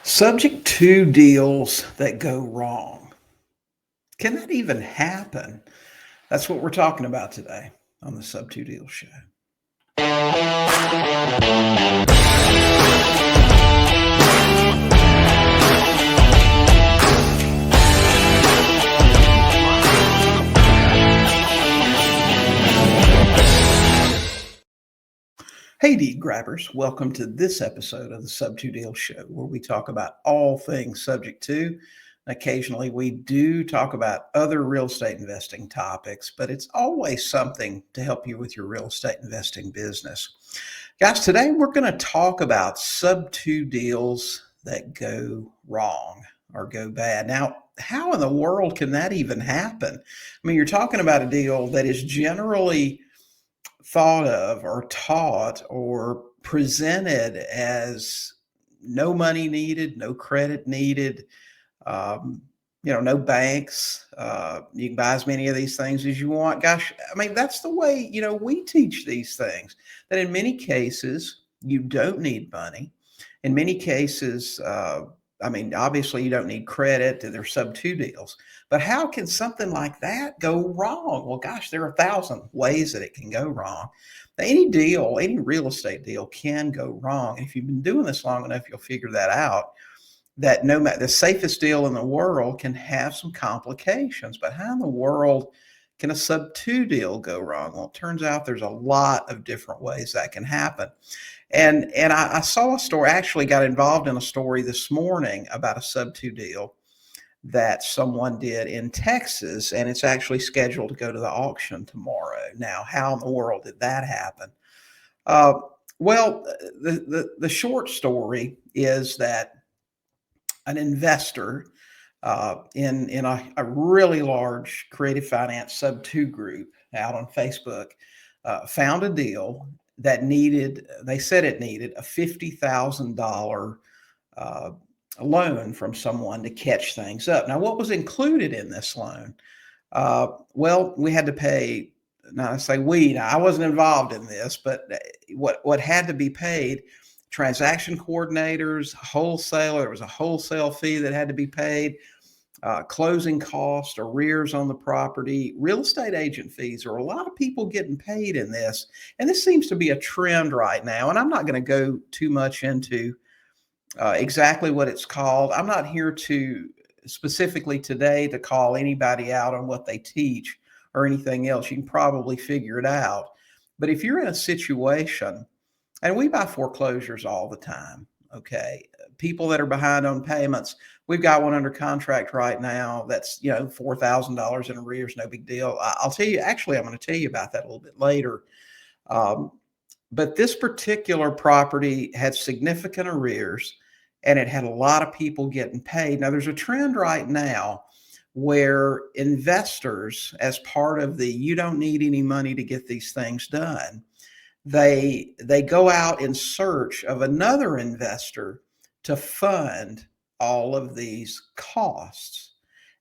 Subject to deals that go wrong. Can that even happen? That's what we're talking about today on the Sub 2 Deal Show. Hey, deed grabbers, welcome to this episode of the Sub 2 Deal Show, where we talk about all things subject to. Occasionally, we do talk about other real estate investing topics, but it's always something to help you with your real estate investing business. Guys, today we're going to talk about sub 2 deals that go wrong or go bad. Now, how in the world can that even happen? I mean, you're talking about a deal that is generally thought of or taught or presented as no money needed, no credit needed, um, no banks. You can buy as many of these things as you want. Gosh, I mean, that's the way, we teach these things, that in many cases, you don't need money. In many cases, obviously you don't need credit. They're sub 2 deals. But how can something like that go wrong? Well, gosh, there are 1,000 ways that it can go wrong. Any deal, any real estate deal can go wrong. And if you've been doing this long enough, you'll figure that out, that no matter the safest deal in the world can have some complications. But how in the world can a sub 2 deal go wrong? Well, it turns out there's a lot of different ways that can happen. And I saw a story, actually got involved in a story this morning about a sub 2 deal that someone did in Texas, and it's actually scheduled to go to the auction tomorrow. Now, how in the world did that happen? Uh, the short story is that an investor in a really large creative finance sub 2 group out on Facebook found a deal that they said it needed a $50,000 loan from someone to catch things up. Now, what was included in this loan? We had to pay. Now, I say we. Now, I wasn't involved in this, but what had to be paid: transaction coordinators, wholesaler. There was a wholesale fee that had to be paid. Closing costs, arrears on the property, real estate agent fees. There are a lot of people getting paid in this, and this seems to be a trend right now. And I'm not going to go too much into exactly what it's called. I'm not here to specifically today to call anybody out on what they teach or anything else. You can probably figure it out. But if you're in a situation, and we buy foreclosures all the time, okay, people that are behind on payments, we've got one under contract right now that's, $4,000 in arrears, no big deal. I'll tell you, actually, I'm going to tell you about that a little bit later. But this particular property had significant arrears, and it had a lot of people getting paid. Now, there's a trend right now where investors, as part of the you don't need any money to get these things done, they go out in search of another investor to fund all of these costs.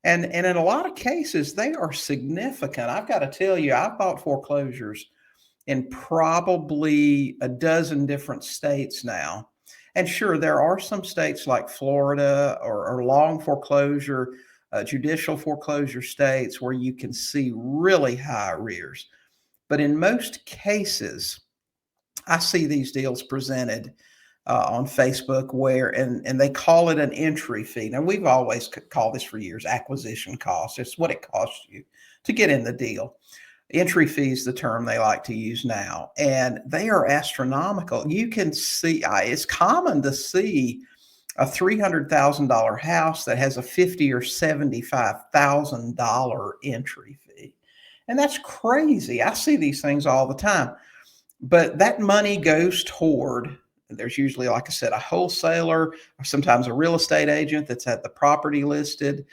And in a lot of cases, they are significant. I've got to tell you, I've bought foreclosures in probably a dozen different states now. And sure, there are some states like Florida or long foreclosure, judicial foreclosure states where you can see really high arrears. But in most cases, I see these deals presented on Facebook and they call it an entry fee. Now, we've always called this for years acquisition cost. It's what it costs you to get in the deal. Entry fee is the term they like to use now, and they are astronomical. You can see, it's common to see a $300,000 house that has a $50,000 or $75,000 entry fee. And that's crazy. I see these things all the time. But that money goes toward, there's usually, like I said, a wholesaler or sometimes a real estate agent that's at the property listed,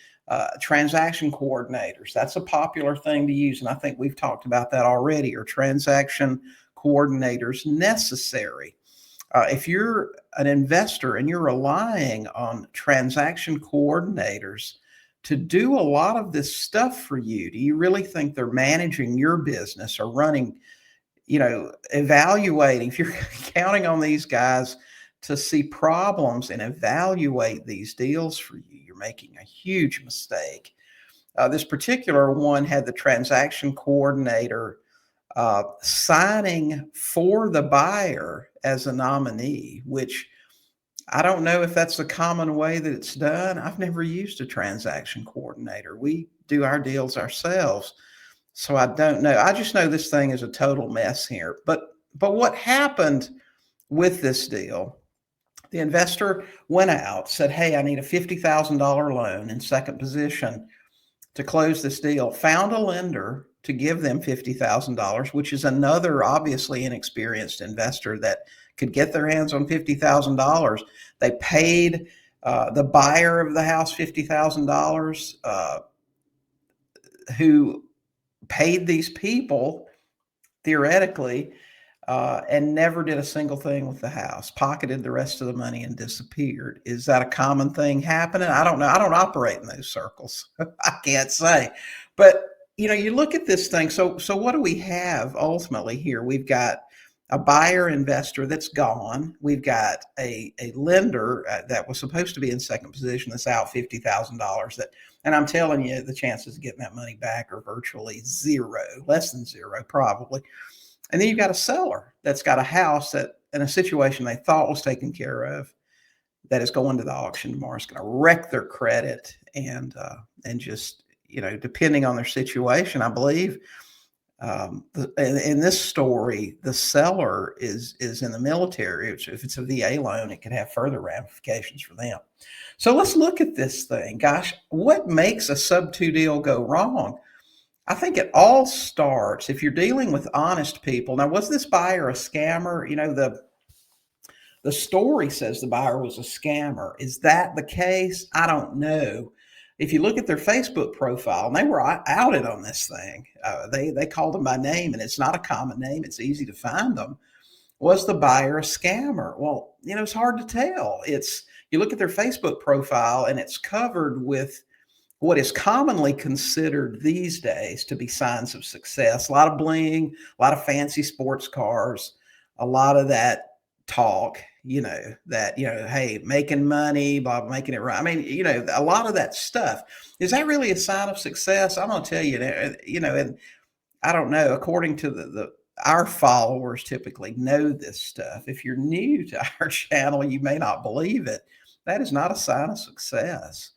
transaction coordinators. That's a popular thing to use. And I think we've talked about that already. Or transaction coordinators necessary. If you're an investor and you're relying on transaction coordinators to do a lot of this stuff for you, do you really think they're managing your business or running, evaluating? If you're counting on these guys to see problems and evaluate these deals for you, you're making a huge mistake. This particular one had the transaction coordinator signing for the buyer as a nominee, which I don't know if that's the common way that it's done. I've never used a transaction coordinator. We do our deals ourselves. So I don't know. I just know this thing is a total mess here. But what happened with this deal? The investor went out, said, "Hey, I need a $50,000 loan in second position to close this deal." Found a lender to give them $50,000, which is another obviously inexperienced investor that could get their hands on $50,000. They paid the buyer of the house $50,000, who paid these people theoretically, and never did a single thing with the house, pocketed the rest of the money and disappeared. Is that a common thing happening? I don't know. I don't operate in those circles. I can't say. But you look at this thing. So what do we have ultimately here? We've got a buyer investor that's gone. We've got a lender that was supposed to be in second position that's out $50,000. And I'm telling you, the chances of getting that money back are virtually zero, less than zero, probably. And then you've got a seller that's got a house that in a situation they thought was taken care of that is going to the auction tomorrow. It's going to wreck their credit and just, depending on their situation, I believe, in this story, the seller is in the military. If it's a VA loan, it could have further ramifications for them. So let's look at this thing. Gosh, what makes a sub-2 deal go wrong? I think it all starts if you're dealing with honest people. Now, was this buyer a scammer? The story says the buyer was a scammer. Is that the case? I don't know. If you look at their Facebook profile, and they were outed on this thing, they called them by name, and it's not a common name. It's easy to find them. Was the buyer a scammer? Well, it's hard to tell. You look at their Facebook profile, and it's covered with what is commonly considered these days to be signs of success. A lot of bling, a lot of fancy sports cars, a lot of that talk, hey, making money, Bob, making it right. I mean, a lot of that stuff. Is that really a sign of success? I'm going to tell you, and I don't know, according to our followers typically know this stuff. If you're new to our channel, you may not believe it. That is not a sign of success.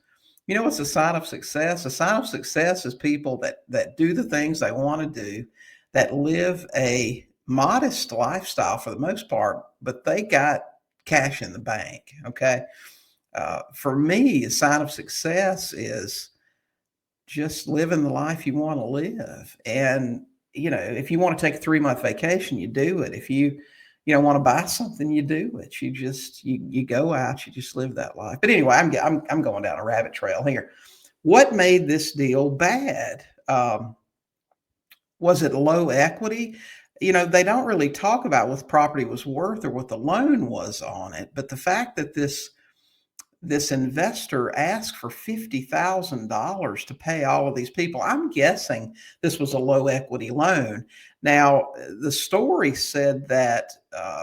You know what's a sign of success? A sign of success is people that do the things they want to do, that live a modest lifestyle for the most part, but they got cash in the bank. Okay. For me, a sign of success is just living the life you want to live. And, if you want to take a 3-month vacation, you do it. If you want to buy something, you do it. You go out, you just live that life. But anyway, I'm going down a rabbit trail here. What made this deal bad? Was it low equity? They don't really talk about what the property was worth or what the loan was on it. But the fact that this investor asked for $50,000 to pay all of these people, I'm guessing this was a low equity loan. Now, the story said that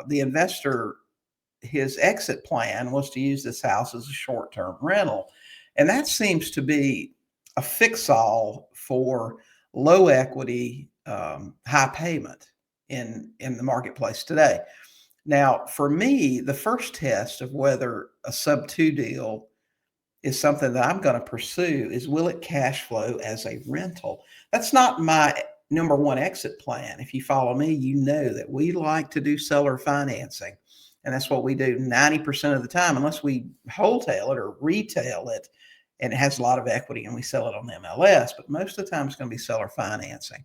the investor, his exit plan was to use this house as a short-term rental. And that seems to be a fix-all for low equity, high payment in the marketplace today. Now, for me, the first test of whether a sub-2 deal is something that I'm going to pursue is, will it cash flow as a rental? That's not my number one exit plan. If you follow me, you know that we like to do seller financing. And that's what we do 90% of the time, unless we wholesale it or retail it and it has a lot of equity and we sell it on the MLS. But most of the time, it's going to be seller financing.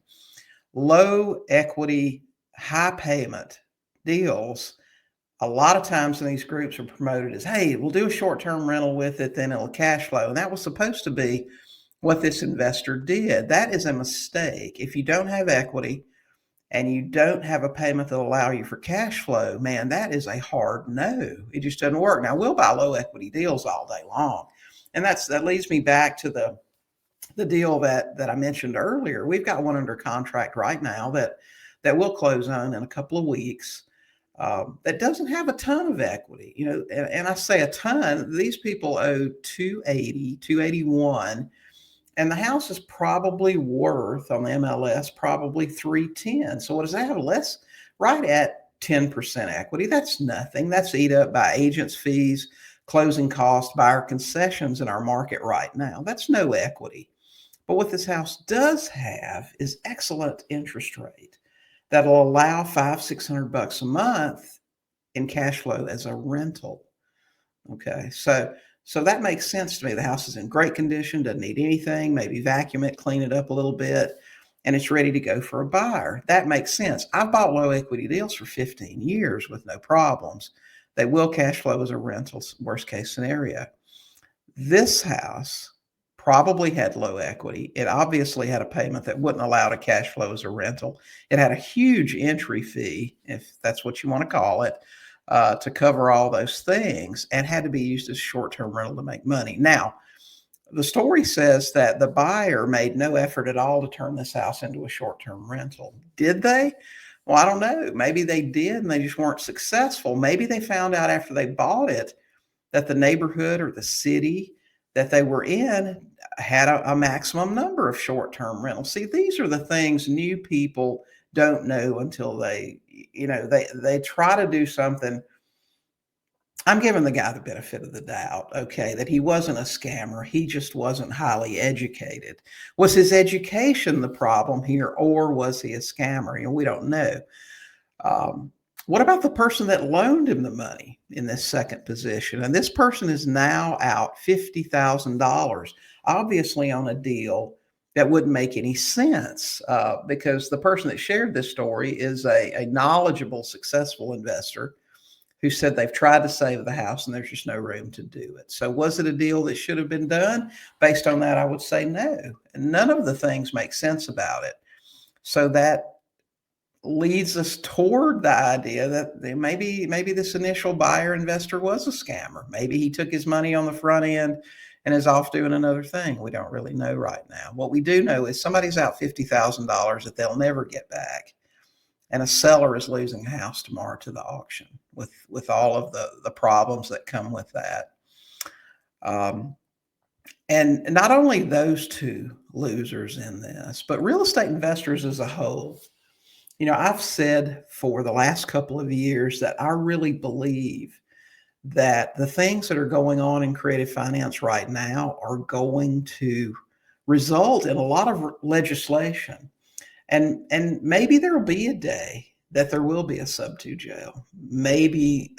Low equity, high payment deals, a lot of times in these groups are promoted as, hey, we'll do a short-term rental with it, then it'll cash flow. And that was supposed to be what this investor did. That is a mistake. If you don't have equity and you don't have a payment that'll allow you for cash flow, man, that is a hard no. It just doesn't work. Now, we'll buy low equity deals all day long. And that leads me back to the deal that I mentioned earlier. We've got one under contract right now that we'll close on in a couple of weeks. that doesn't have a ton of equity. And I say a ton, these people owe 280, 281, and the house is probably worth on the MLS probably 310. So what does that have? Less, right at 10% equity. That's nothing. That's eat up by agents' fees, closing costs, buyer concessions in our market right now. That's no equity. But what this house does have is excellent interest rate that'll allow $500-600 a month in cash flow as a rental. Okay, so that makes sense to me. The house is in great condition, doesn't need anything, maybe vacuum it, clean it up a little bit, and it's ready to go for a buyer. That makes sense. I've bought low equity deals for 15 years with no problems. They will cash flow as a rental, worst case scenario. This house probably had low equity. It obviously had a payment that wouldn't allow to cash flow as a rental. It had a huge entry fee, if that's what you want to call it, to cover all those things, and had to be used as short-term rental to make money. Now, the story says that the buyer made no effort at all to turn this house into a short-term rental. Did they? Well, I don't know. Maybe they did and they just weren't successful. Maybe they found out after they bought it that the neighborhood or the city that they were in had a maximum number of short-term rentals. See, these are the things new people don't know until they try to do something. I'm giving the guy the benefit of the doubt, okay, that he wasn't a scammer. He just wasn't highly educated. Was his education the problem here, or was he a scammer? We don't know. What about the person that loaned him the money in this second position? And this person is now out $50,000, obviously on a deal that wouldn't make any sense, because the person that shared this story is a knowledgeable, successful investor who said they've tried to save the house and there's just no room to do it. So was it a deal that should have been done? Based on that, I would say no. And none of the things make sense about it. So that leads us toward the idea that maybe this initial buyer investor was a scammer. Maybe he took his money on the front end and is off doing another thing. We don't really know right now. What we do know is somebody's out $50,000 that they'll never get back. And a seller is losing a house tomorrow to the auction with all of the problems that come with that. And not only those two losers in this, but real estate investors as a whole. I've said for the last couple of years that I really believe that the things that are going on in creative finance right now are going to result in a lot of legislation. And maybe there will be a day that there will be a sub-2 jail. Maybe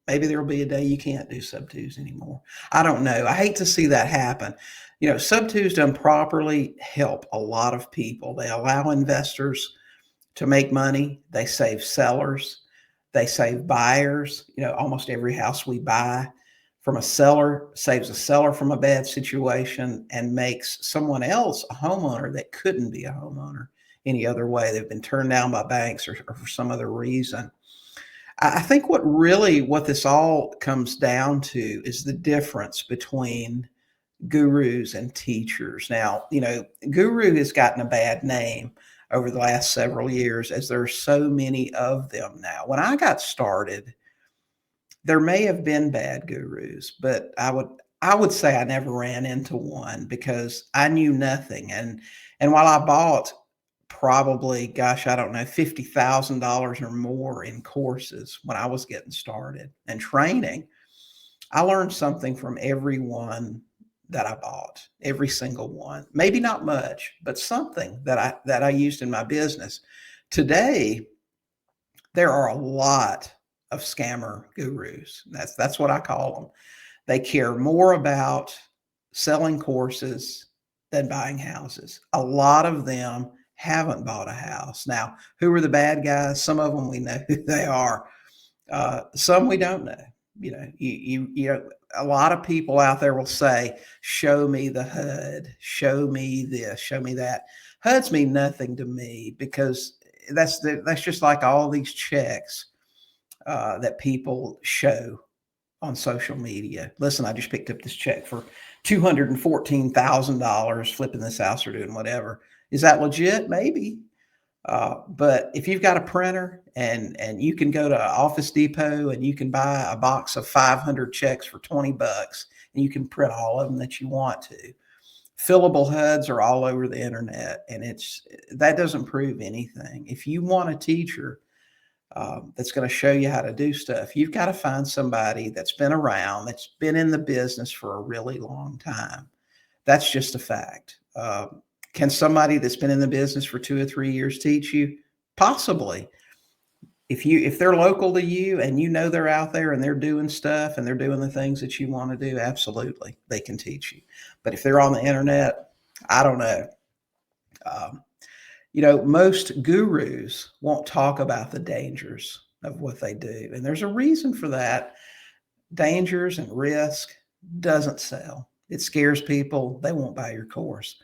there will be a day you can't do sub-2s anymore. I don't know. I hate to see that happen. Sub-2s done properly help a lot of people. They allow investors to make money. They save sellers. They save buyers. Almost every house we buy from a seller saves a seller from a bad situation and makes someone else a homeowner that couldn't be a homeowner any other way. They've been turned down by banks or for some other reason. I think what this all comes down to is the difference between gurus and teachers. Now, guru has gotten a bad name over the last several years as there are so many of them now. When I got started, there may have been bad gurus, but I would say I never ran into one because I knew nothing. And while I bought probably, gosh, I don't know, $50,000 or more in courses when I was getting started and training, I learned something from every one that I bought, every single one. Maybe not much, but something that I used in my business. Today, there are a lot of scammer gurus. That's what I call them. They care more about selling courses than buying houses. A lot of them haven't bought a house. Now, who are the bad guys? Some of them we know who they are. Some we don't know. A lot of people out there will say, show me the HUD, show me this, show me that. HUDs mean nothing to me because that's just like all these checks that people show on social media. Listen, I just picked up this check for $214,000 flipping this house or doing whatever. Is that legit? Maybe. But if you've got a printer and you can go to Office Depot and you can buy a box of 500 checks for $20 and you can print all of them that you want to. Fillable HUDs are all over the internet, and that doesn't prove anything. If you want a teacher that's going to show you how to do stuff, you've got to find somebody that's been around, that's been in the business for a really long time. That's just a fact. Can somebody that's been in the business for 2 or 3 years teach you? Possibly. If they're local to you and you know they're out there and they're doing stuff and they're doing the things that you want to do, absolutely, they can teach you. But if they're on the internet, I don't know. Most gurus won't talk about the dangers of what they do. And there's a reason for that. Dangers and risk doesn't sell. It scares people. They won't buy your course.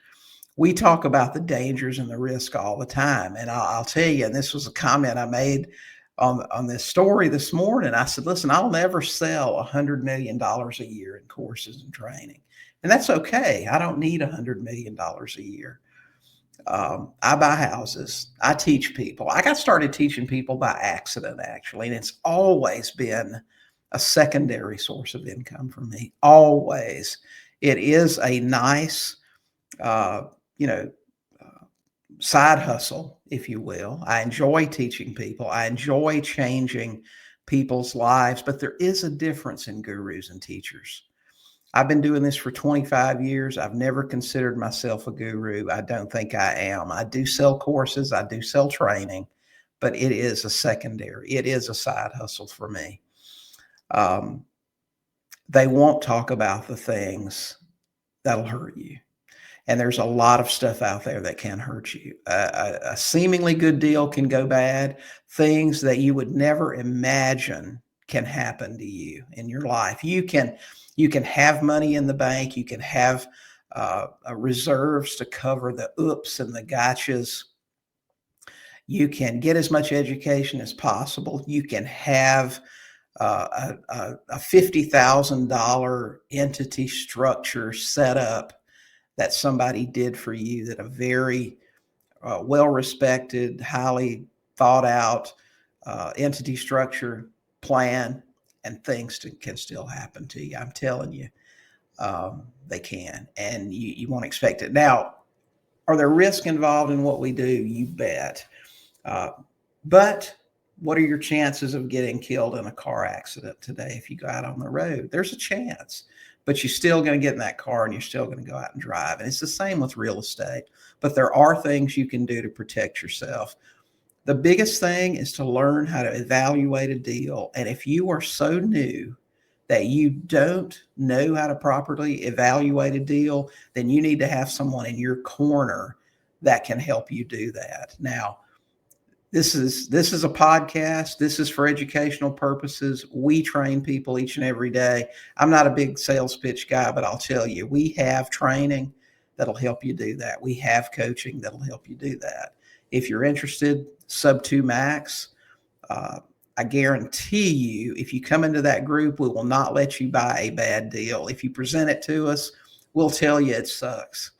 We talk about the dangers and the risk all the time. And I'll tell you, and this was a comment I made on this story this morning. I said, listen, I'll never sell $100 million a year in courses and training. And that's okay. I don't need $100 million a year. I buy houses. I teach people. I got started teaching people by accident, actually. And it's always been a secondary source of income for me. Always. It is a nice, side hustle, if you will. I enjoy teaching people. I enjoy changing people's lives, but there is a difference in gurus and teachers. I've been doing this for 25 years. I've never considered myself a guru. I don't think I am. I do sell courses. I do sell training, but it is a secondary. It is a side hustle for me. They won't talk about the things that'll hurt you. And there's a lot of stuff out there that can hurt you. A seemingly good deal can go bad. Things that you would never imagine can happen to you in your life. You can have money in the bank. You can have reserves to cover the oops and the gotchas. You can get as much education as possible. You can have a $50,000 entity structure set up that somebody did for you, that a very well-respected, highly thought out entity structure plan, and things can still happen to you. I'm telling you, they can, and you won't expect it. Now, are there risks involved in what we do? You bet. But what are your chances of getting killed in a car accident today if you go out on the road? There's a chance. But you're still going to get in that car and you're still going to go out and drive. And it's the same with real estate. But there are things you can do to protect yourself. The biggest thing is to learn how to evaluate a deal. And if you are so new that you don't know how to properly evaluate a deal, then you need to have someone in your corner that can help you do that. Now, this is a podcast. This is for educational purposes. We train people each and every day. I'm not a big sales pitch guy, but I'll tell you, we have training that'll help you do that. We have coaching that'll help you do that. If you're interested, sub 2 max. I guarantee you, if you come into that group, we will not let you buy a bad deal. If you present it to us, we'll tell you it sucks.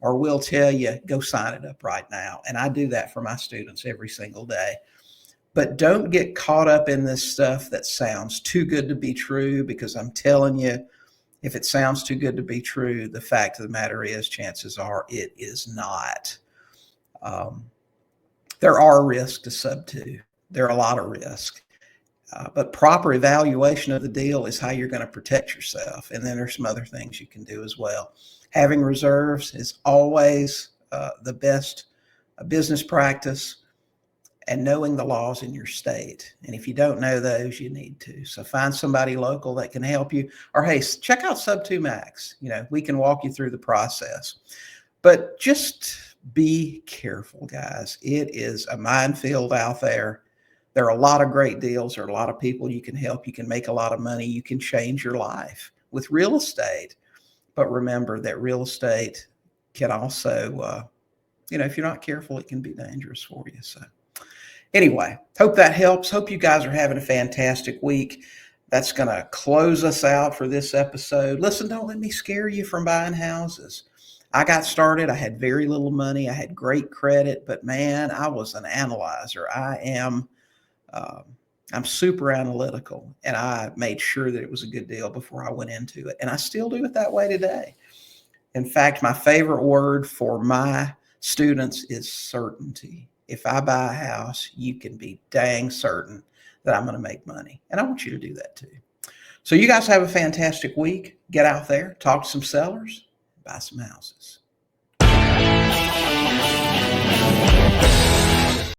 Or we'll tell you, go sign it up right now. And I do that for my students every single day. But don't get caught up in this stuff that sounds too good to be true, because I'm telling you, if it sounds too good to be true, the fact of the matter is, chances are it is not. There are risks to sub 2. There are a lot of risks. But proper evaluation of the deal is how you're going to protect yourself. And then there's some other things you can do as well. Having reserves is always the best business practice, and knowing the laws in your state. And if you don't know those, you need to. So find somebody local that can help you. Or, hey, check out Sub 2 Max. We can walk you through the process. But just be careful, guys. It is a minefield out there. There are a lot of great deals. There are a lot of people you can help. You can make a lot of money. You can change your life with real estate. But remember that real estate can also, if you're not careful, it can be dangerous for you. So anyway, hope that helps. Hope you guys are having a fantastic week. That's going to close us out for this episode. Listen, don't let me scare you from buying houses. I got started. I had very little money. I had great credit, but man, I was an analyzer. Um, I'm super analytical, and I made sure that it was a good deal before I went into it. And I still do it that way today. In fact, my favorite word for my students is certainty. If I buy a house, you can be dang certain that I'm going to make money. And I want you to do that too. So you guys have a fantastic week. Get out there, talk to some sellers, buy some houses.